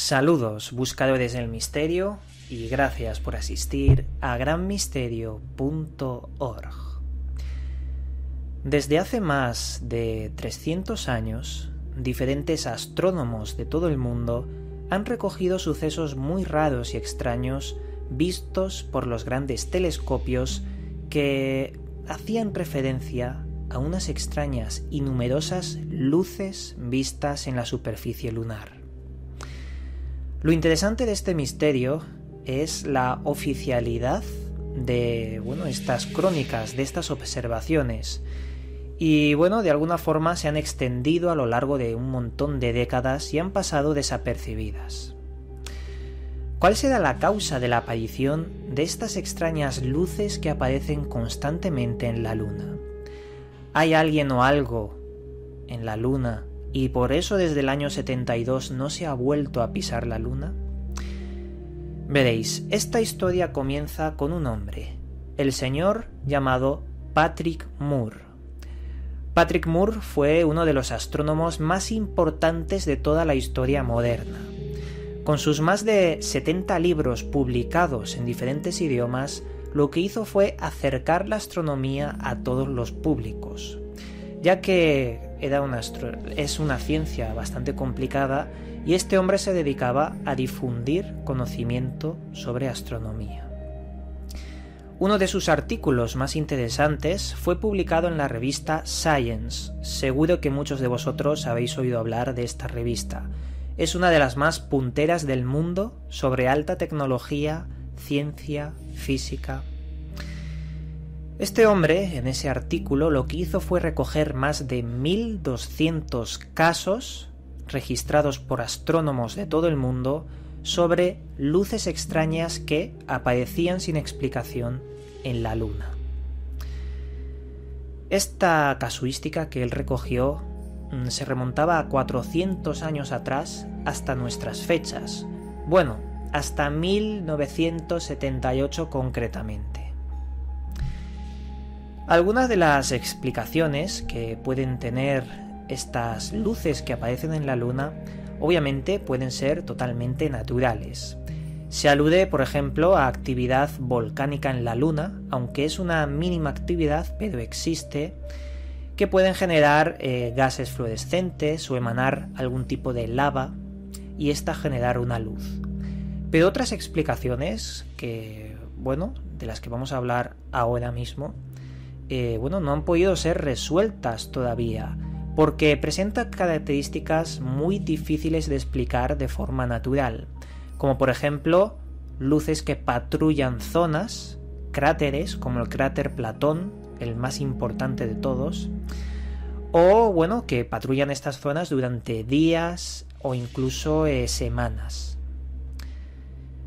Saludos, buscadores del misterio, y gracias por asistir a granmisterio.org. Desde hace más de 300 años, diferentes astrónomos de todo el mundo han recogido sucesos muy raros y extraños vistos por los grandes telescopios que hacían referencia a unas extrañas y numerosas luces vistas en la superficie lunar. Lo interesante de este misterio es la oficialidad de estas crónicas, de estas observaciones. Y de alguna forma se han extendido a lo largo de un montón de décadas y han pasado desapercibidas. ¿Cuál será la causa de la aparición de estas extrañas luces que aparecen constantemente en la Luna? ¿Hay alguien o algo en la Luna y por eso desde el año 72 no se ha vuelto a pisar la Luna? Veréis, esta historia comienza con un hombre, el señor llamado Patrick Moore. Patrick Moore fue uno de los astrónomos más importantes de toda la historia moderna. Con sus más de 70 libros publicados en diferentes idiomas, lo que hizo fue acercar la astronomía a todos los públicos, ya que es una ciencia bastante complicada y este hombre se dedicaba a difundir conocimiento sobre astronomía. Uno de sus artículos más interesantes fue publicado en la revista Science. Seguro que muchos de vosotros habéis oído hablar de esta revista. Es una de las más punteras del mundo sobre alta tecnología, ciencia, física. Este hombre, en ese artículo, lo que hizo fue recoger más de 1200 casos registrados por astrónomos de todo el mundo sobre luces extrañas que aparecían sin explicación en la Luna. Esta casuística que él recogió se remontaba a 400 años atrás hasta nuestras fechas. Hasta 1978 concretamente. Algunas de las explicaciones que pueden tener estas luces que aparecen en la Luna obviamente pueden ser totalmente naturales. Se alude, por ejemplo, a actividad volcánica en la Luna, aunque es una mínima actividad, pero existe, que pueden generar gases fluorescentes o emanar algún tipo de lava y esta generar una luz. Pero otras explicaciones que, de las que vamos a hablar ahora mismo, no han podido ser resueltas todavía, porque presentan características muy difíciles de explicar de forma natural, como por ejemplo luces que patrullan zonas, cráteres como el cráter Platón, el más importante de todos, o que patrullan estas zonas durante días o incluso semanas.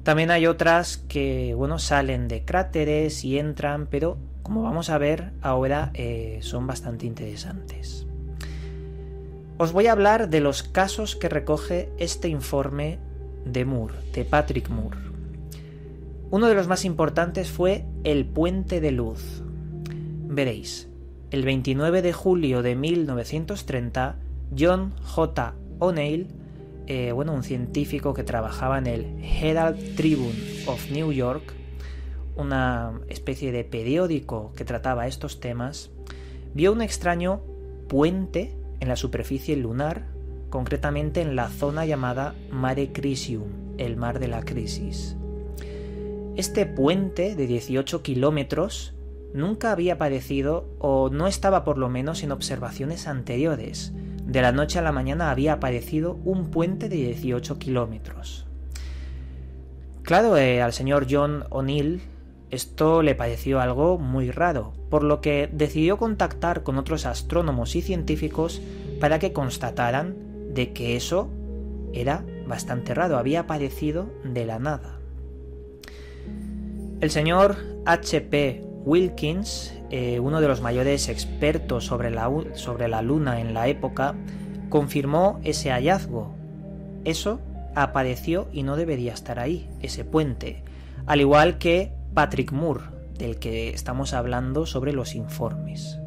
También hay otras que salen de cráteres y entran, pero como vamos a ver ahora son bastante interesantes. Os voy a hablar de los casos que recoge este informe de Moore, de Patrick Moore. Uno de los más importantes fue el puente de luz. Veréis, el 29 de julio de 1930, John J. O'Neill, un científico que trabajaba en el Herald Tribune of New York, una especie de periódico que trataba estos temas, vio un extraño puente en la superficie lunar, concretamente en la zona llamada Mare Crisium, el mar de la crisis. Este puente de 18 kilómetros nunca había aparecido, o no estaba por lo menos en observaciones anteriores. De la noche a la mañana había aparecido un puente de 18 kilómetros. Claro, al señor John O'Neill esto le pareció algo muy raro, por lo que decidió contactar con otros astrónomos y científicos para que constataran de que eso era bastante raro, había aparecido de la nada. El señor H.P. Wilkins, uno de los mayores expertos sobre la Luna en la época, confirmó ese hallazgo. Eso apareció y no debería estar ahí, ese puente, al igual que Patrick Moore, del que estamos hablando sobre los informes.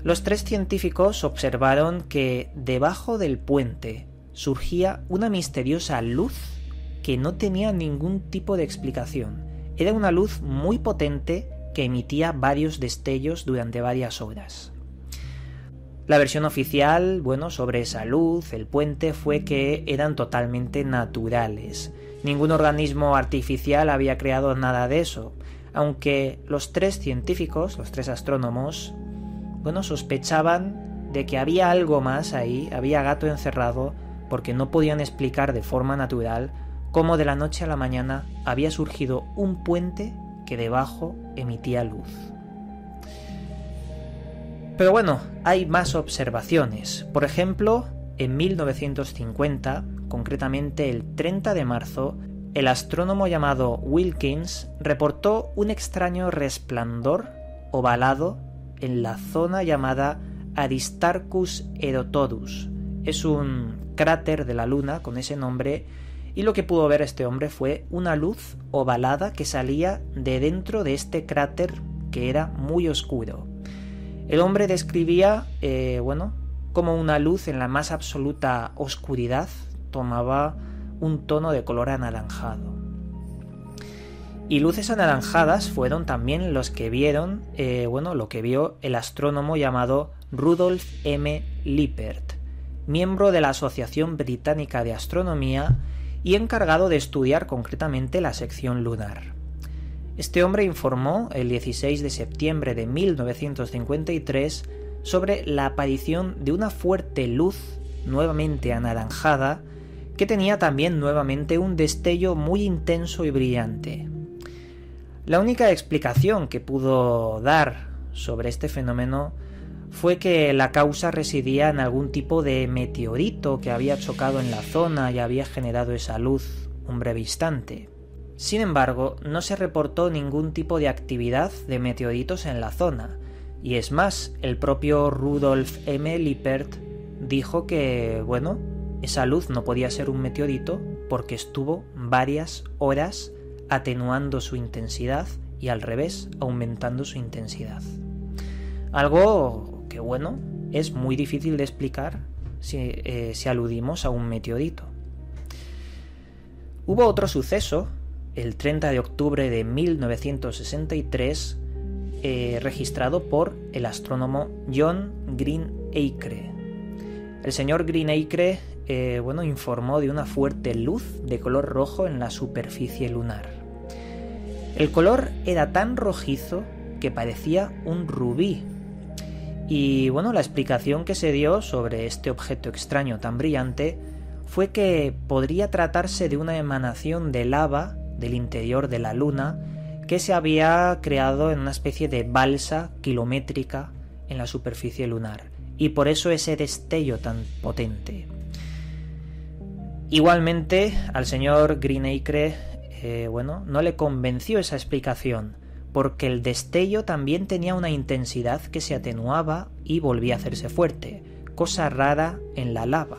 Los tres científicos observaron que debajo del puente surgía una misteriosa luz que no tenía ningún tipo de explicación. Era una luz muy potente que emitía varios destellos durante varias horas. La versión oficial, sobre esa luz, el puente, fue que eran totalmente naturales. Ningún organismo artificial había creado nada de eso, aunque los tres científicos, los tres astrónomos, sospechaban de que había algo más ahí, había gato encerrado, porque no podían explicar de forma natural cómo de la noche a la mañana había surgido un puente que debajo emitía luz. Pero hay más observaciones. Por ejemplo, en 1950, concretamente el 30 de marzo, el astrónomo llamado Wilkins reportó un extraño resplandor ovalado en la zona llamada Aristarchus Herodotus. Es un cráter de la Luna con ese nombre, y lo que pudo ver este hombre fue una luz ovalada que salía de dentro de este cráter que era muy oscuro. El hombre describía, como una luz en la más absoluta oscuridad tomaba un tono de color anaranjado. Y luces anaranjadas fueron también los que vieron, lo que vio el astrónomo llamado Rudolf M. Lippert, miembro de la Asociación Británica de Astronomía y encargado de estudiar concretamente la sección lunar. Este hombre informó el 16 de septiembre de 1953 sobre la aparición de una fuerte luz nuevamente anaranjada que tenía también nuevamente un destello muy intenso y brillante. La única explicación que pudo dar sobre este fenómeno fue que la causa residía en algún tipo de meteorito que había chocado en la zona y había generado esa luz un breve instante. Sin embargo, no se reportó ningún tipo de actividad de meteoritos en la zona, y es más, el propio Rudolf M. Lippert dijo que, esa luz no podía ser un meteorito porque estuvo varias horas atenuando su intensidad y al revés, aumentando su intensidad. Algo que, es muy difícil de explicar si aludimos a un meteorito. Hubo otro suceso, el 30 de octubre de 1963, registrado por el astrónomo John Greenacre. El señor Greenacre informó de una fuerte luz de color rojo en la superficie lunar. El color era tan rojizo que parecía un rubí. Y la explicación que se dio sobre este objeto extraño tan brillante fue que podría tratarse de una emanación de lava del interior de la Luna que se había creado en una especie de balsa kilométrica en la superficie lunar, y por eso ese destello tan potente. Igualmente, al señor Greenacre no le convenció esa explicación, porque el destello también tenía una intensidad que se atenuaba y volvía a hacerse fuerte, cosa rara en la lava.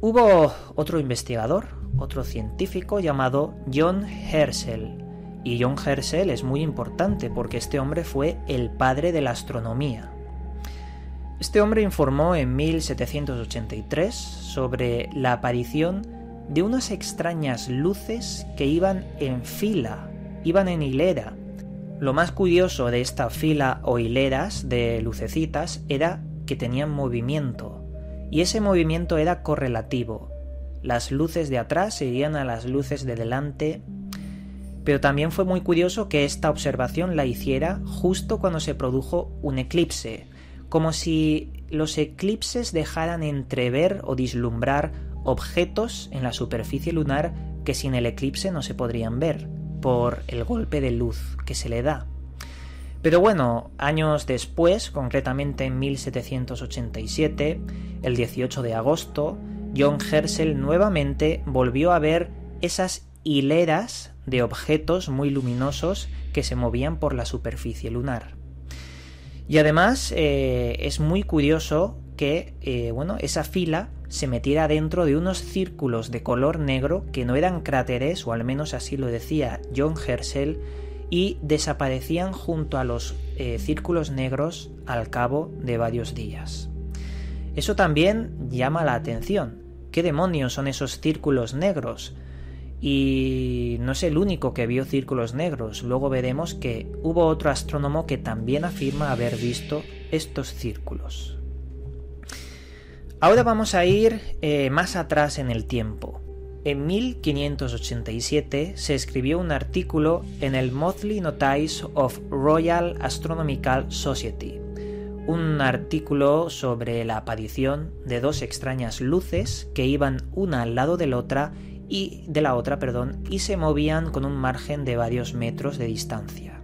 Hubo otro investigador, otro científico llamado John Herschel, y John Herschel es muy importante porque este hombre fue el padre de la astronomía. Este hombre informó en 1783 sobre la aparición de unas extrañas luces que iban en fila, iban en hilera. Lo más curioso de esta fila o hileras de lucecitas era que tenían movimiento, y ese movimiento era correlativo. Las luces de atrás seguían a las luces de delante, pero también fue muy curioso que esta observación la hiciera justo cuando se produjo un eclipse, como si los eclipses dejaran entrever o vislumbrar objetos en la superficie lunar que sin el eclipse no se podrían ver, por el golpe de luz que se le da. Pero años después, concretamente en 1787, el 18 de agosto, John Herschel nuevamente volvió a ver esas hileras de objetos muy luminosos que se movían por la superficie lunar. Y además es muy curioso que esa fila se metiera dentro de unos círculos de color negro que no eran cráteres, o al menos así lo decía John Herschel, y desaparecían junto a los círculos negros al cabo de varios días. Eso también llama la atención. ¿Qué demonios son esos círculos negros? Y no es el único que vio círculos negros. Luego veremos que hubo otro astrónomo que también afirma haber visto estos círculos. Ahora vamos a ir más atrás en el tiempo. En 1587 se escribió un artículo en el Monthly Notice of Royal Astronomical Society, un artículo sobre la aparición de dos extrañas luces que iban una al lado de la otra y se movían con un margen de varios metros de distancia.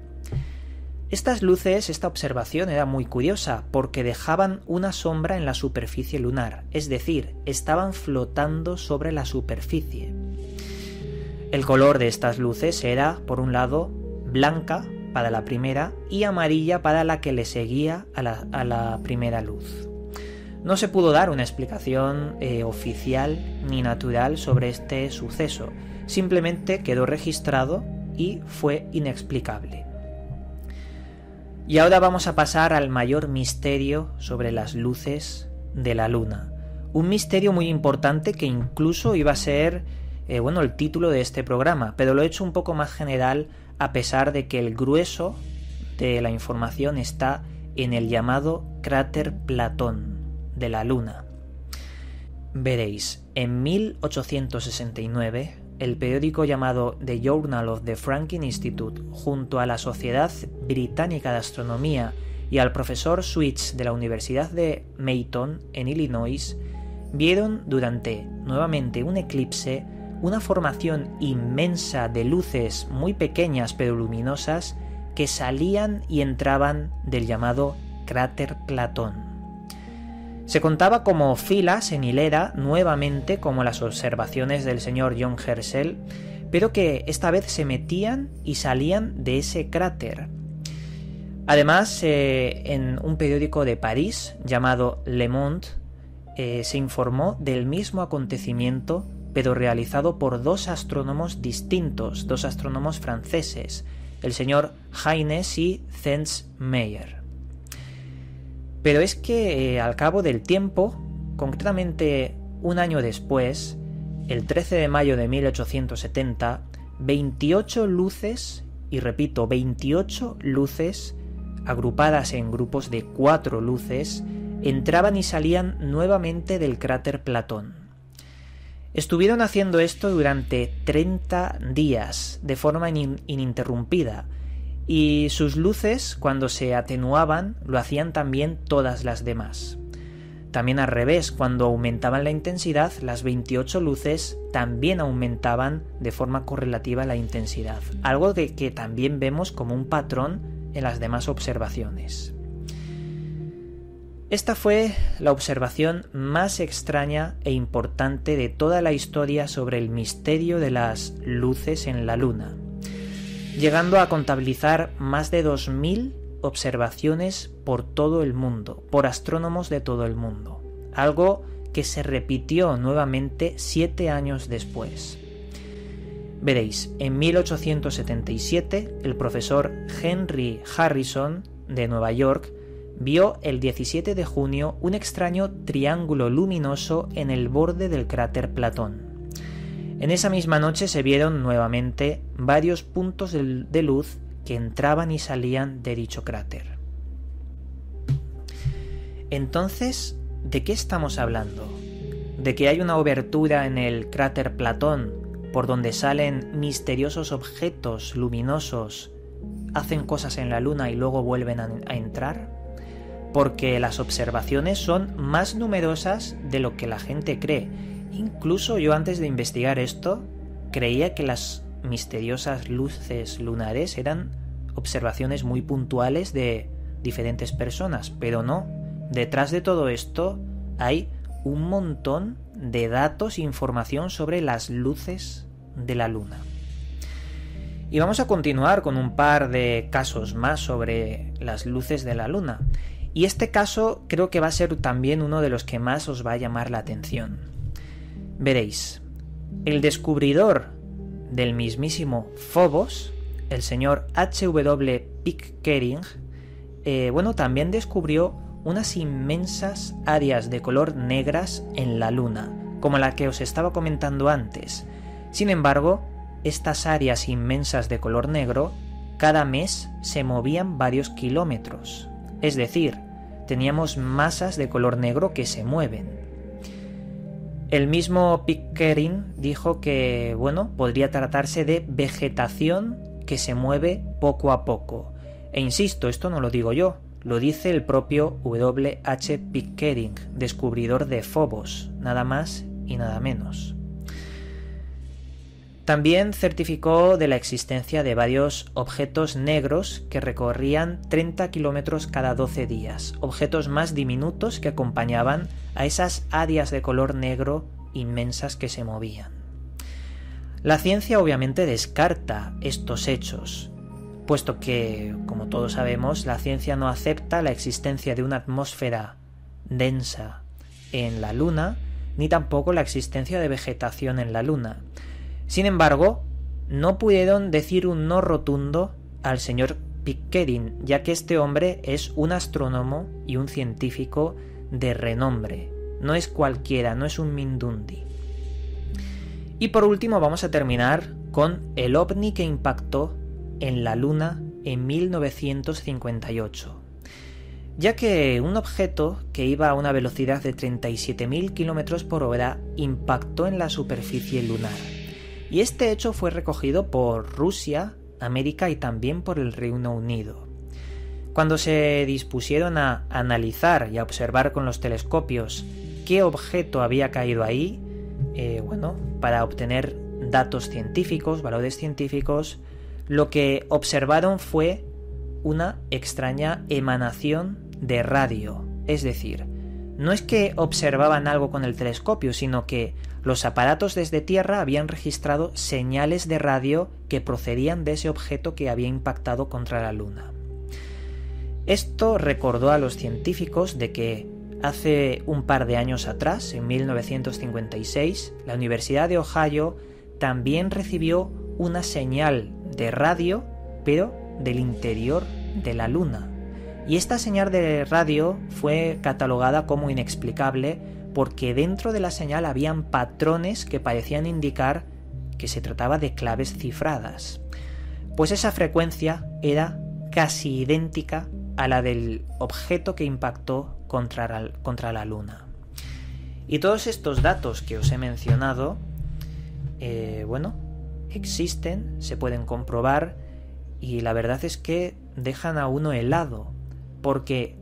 Estas luces, esta observación era muy curiosa porque dejaban una sombra en la superficie lunar, es decir, estaban flotando sobre la superficie. El color de estas luces era, por un lado, blanca para la primera y amarilla para la que le seguía a la primera luz. No se pudo dar una explicación oficial ni natural sobre este suceso, simplemente quedó registrado y fue inexplicable. Y ahora vamos a pasar al mayor misterio sobre las luces de la Luna. Un misterio muy importante que incluso iba a ser el título de este programa, pero lo he hecho un poco más general a pesar de que el grueso de la información está en el llamado cráter Platón de la Luna. Veréis, en 1869, el periódico llamado The Journal of the Franklin Institute, junto a la Sociedad Británica de Astronomía y al profesor Switch de la Universidad de Mayton, en Illinois, vieron durante nuevamente un eclipse una formación inmensa de luces muy pequeñas pero luminosas que salían y entraban del llamado cráter Platón. Se contaba como filas en hilera, nuevamente como las observaciones del señor John Herschel, pero que esta vez se metían y salían de ese cráter. Además, en un periódico de París llamado Le Monde, se informó del mismo acontecimiento, pero realizado por dos astrónomos distintos, dos astrónomos franceses, el señor Haynes y Zenz Meyer. Pero es que al cabo del tiempo, concretamente un año después, el 13 de mayo de 1870, 28 luces, y repito, 28 luces, agrupadas en grupos de 4 luces, entraban y salían nuevamente del cráter Platón. Estuvieron haciendo esto durante 30 días, de forma ininterrumpida, y sus luces, cuando se atenuaban, lo hacían también todas las demás. También al revés, cuando aumentaban la intensidad, las 28 luces también aumentaban de forma correlativa la intensidad, algo que también vemos como un patrón en las demás observaciones. Esta fue la observación más extraña e importante de toda la historia sobre el misterio de las luces en la Luna, llegando a contabilizar más de 2000 observaciones por todo el mundo, por astrónomos de todo el mundo, algo que se repitió nuevamente 7 años después. Veréis, en 1877 el profesor Henry Harrison de Nueva York vio el 17 de junio un extraño triángulo luminoso en el borde del cráter Platón. En esa misma noche se vieron nuevamente varios puntos de luz que entraban y salían de dicho cráter. Entonces, ¿de qué estamos hablando? ¿De que hay una abertura en el cráter Platón por donde salen misteriosos objetos luminosos, hacen cosas en la Luna y luego vuelven a entrar? Porque las observaciones son más numerosas de lo que la gente cree. Incluso yo, antes de investigar esto, creía que las misteriosas luces lunares eran observaciones muy puntuales de diferentes personas, pero no. Detrás de todo esto hay un montón de datos e información sobre las luces de la Luna. Y vamos a continuar con un par de casos más sobre las luces de la Luna. Y este caso creo que va a ser también uno de los que más os va a llamar la atención. Veréis, el descubridor del mismísimo Phobos, el señor H.W. Pickering, también descubrió unas inmensas áreas de color negras en la Luna, como la que os estaba comentando antes. Sin embargo, estas áreas inmensas de color negro cada mes se movían varios kilómetros. Es decir, teníamos masas de color negro que se mueven. El mismo Pickering dijo que, podría tratarse de vegetación que se mueve poco a poco. E insisto, esto no lo digo yo, lo dice el propio W.H. Pickering, descubridor de Phobos, nada más y nada menos. También certificó de la existencia de varios objetos negros que recorrían 30 kilómetros cada 12 días, objetos más diminutos que acompañaban a esas áreas de color negro inmensas que se movían. La ciencia obviamente descarta estos hechos, puesto que, como todos sabemos, la ciencia no acepta la existencia de una atmósfera densa en la Luna, ni tampoco la existencia de vegetación en la Luna. Sin embargo, no pudieron decir un no rotundo al señor Pickering, ya que este hombre es un astrónomo y un científico de renombre. No es cualquiera, no es un mindundi. Y por último vamos a terminar con el ovni que impactó en la Luna en 1958. Ya que un objeto que iba a una velocidad de 37.000 km por hora impactó en la superficie lunar. Y este hecho fue recogido por Rusia, América y también por el Reino Unido. Cuando se dispusieron a analizar y a observar con los telescopios qué objeto había caído ahí, para obtener datos científicos, valores científicos, lo que observaron fue una extraña emanación de radio. Es decir, no es que observaban algo con el telescopio, sino que los aparatos desde tierra habían registrado señales de radio que procedían de ese objeto que había impactado contra la Luna. Esto recordó a los científicos de que hace un par de años atrás, en 1956, la Universidad de Ohio también recibió una señal de radio, pero del interior de la Luna. Y esta señal de radio fue catalogada como inexplicable porque dentro de la señal habían patrones que parecían indicar que se trataba de claves cifradas. Pues esa frecuencia era casi idéntica a la del objeto que impactó contra la Luna. Y todos estos datos que os he mencionado, existen, se pueden comprobar, y la verdad es que dejan a uno helado, porque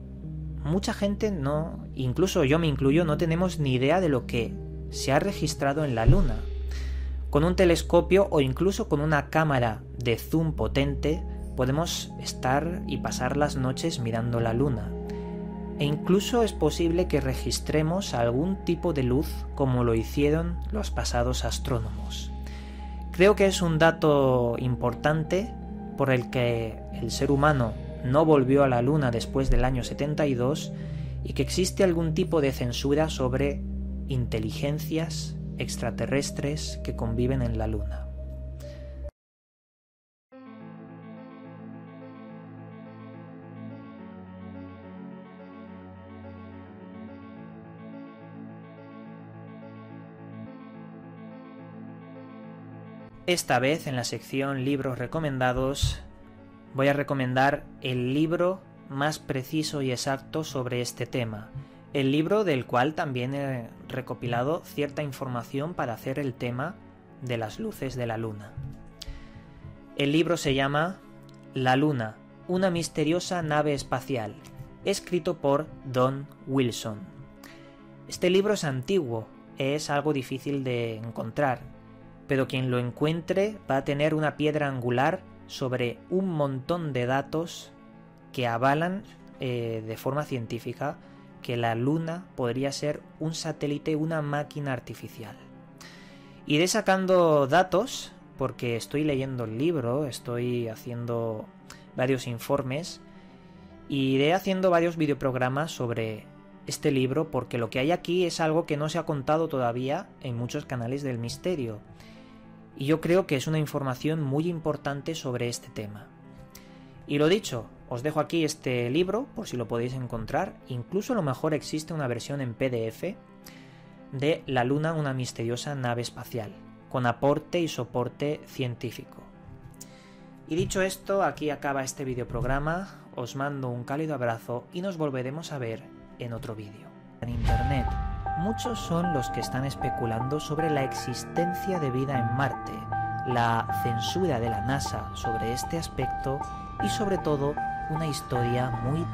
mucha gente no, incluso yo me incluyo, no tenemos ni idea de lo que se ha registrado en la Luna. Con un telescopio o incluso con una cámara de zoom potente podemos estar y pasar las noches mirando la Luna. E incluso es posible que registremos algún tipo de luz como lo hicieron los pasados astrónomos. Creo que es un dato importante por el que el ser humano no volvió a la Luna después del año 72 y que existe algún tipo de censura sobre inteligencias extraterrestres que conviven en la Luna. Esta vez, en la sección libros recomendados, voy a recomendar el libro más preciso y exacto sobre este tema, el libro del cual también he recopilado cierta información para hacer el tema de las luces de la Luna. El libro se llama La Luna, una misteriosa nave espacial, escrito por Don Wilson. Este libro es antiguo, es algo difícil de encontrar, pero quien lo encuentre va a tener una piedra angular sobre un montón de datos que avalan de forma científica que la Luna podría ser un satélite, una máquina artificial. Iré sacando datos porque estoy leyendo el libro, estoy haciendo varios informes y iré haciendo varios videoprogramas sobre este libro porque lo que hay aquí es algo que no se ha contado todavía en muchos canales del misterio. Y yo creo que es una información muy importante sobre este tema. Y lo dicho, Os dejo aquí este libro por si lo podéis encontrar. Incluso a lo mejor existe una versión en PDF de La Luna, una misteriosa nave espacial, con aporte y soporte científico. Y dicho esto, aquí acaba este videoprograma. Os mando un cálido abrazo y nos volveremos a ver en otro vídeo. En Internet, muchos son los que están especulando sobre la existencia de vida en Marte, la censura de la NASA sobre este aspecto y sobre todo una historia muy